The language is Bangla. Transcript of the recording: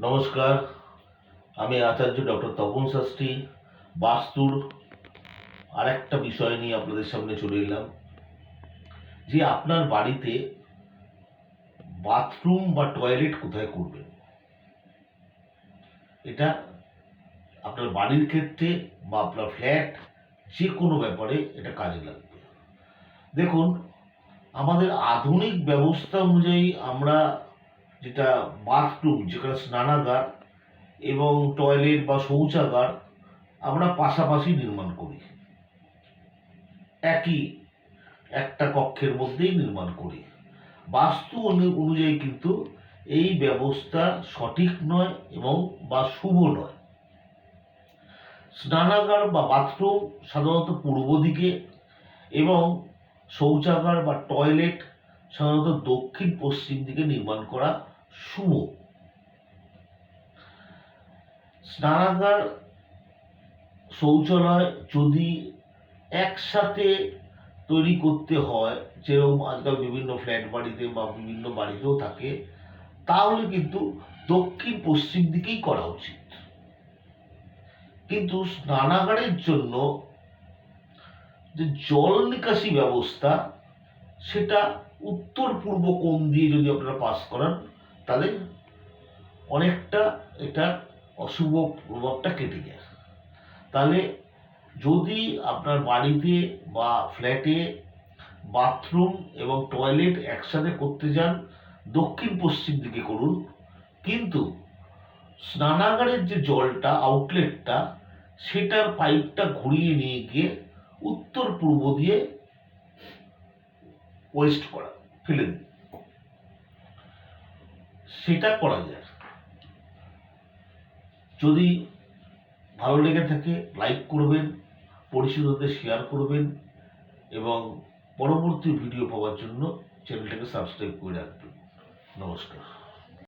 নমস্কার, আমি আচার্য ডক্টর তপন শাস্ত্রী বাস্তুর আরেকটা বিষয় নিয়ে আপনাদের সামনে চলে এলাম যে আপনার বাড়িতে বাথরুম বা টয়লেট কোথায় করবেন। এটা আপনার বাড়ির ক্ষেত্রে বা আপনার ফ্ল্যাট যে কোনো ব্যাপারে এটা কাজে লাগবে। দেখুন, আমাদের আধুনিক ব্যবস্থা অনুযায়ী আমরা যেটা বাথরুম, যেখানে স্নানাগার এবং টয়লেট বা শৌচাগার আমরা পাশাপাশি নির্মাণ করি, একই একটা কক্ষের মধ্যেই নির্মাণ করি। বাস্তু অনুযায়ী কিন্তু এই ব্যবস্থা সঠিক নয় এবং বা শুভ নয়। স্নানাগার বা বাথরুম সাধারণত পূর্ব দিকে এবং শৌচাগার বা টয়লেট সাধারণত দক্ষিণ পশ্চিম দিকে নির্মাণ করা শুভ। স্নানাগার শৌচালয় যদি একসাথে তৈরি করতে হয়, যেরকম আজকাল বিভিন্ন ফ্ল্যাট বাড়িতে বা বিভিন্ন বাড়িতেও থাকে, তাহলে কিন্তু দক্ষিণ পশ্চিম দিকেই করা উচিত। কিন্তু স্নানাগারের জন্য যে জল নিকাশি ব্যবস্থা, সেটা উত্তর পূর্ব কোণ দিয়ে যদি আপনারা পাস করান, তাহলে অনেকটা এটার অশুভ প্রভাবটা কেটে যায়। তাহলে যদি আপনার বাড়িতে বা ফ্ল্যাটে বাথরুম এবং টয়লেট একসাথে করতে যান, দক্ষিণ পশ্চিম দিকে করুন, কিন্তু স্নানাগারের যে জলটা, আউটলেটটা, সেটার পাইপটা ঘুরিয়ে নিয়ে গিয়ে উত্তর পূর্ব দিয়ে ওয়েস্ট করা, ফেলে দিন, সেটা করা যায়। যদি ভালো লেগে থাকে লাইক করবেন, পরিচিতদের শেয়ার করবেন এবং পরবর্তী ভিডিও পাওয়ার জন্য চ্যানেলটাকে সাবস্ক্রাইব করে রাখবেন। নমস্কার।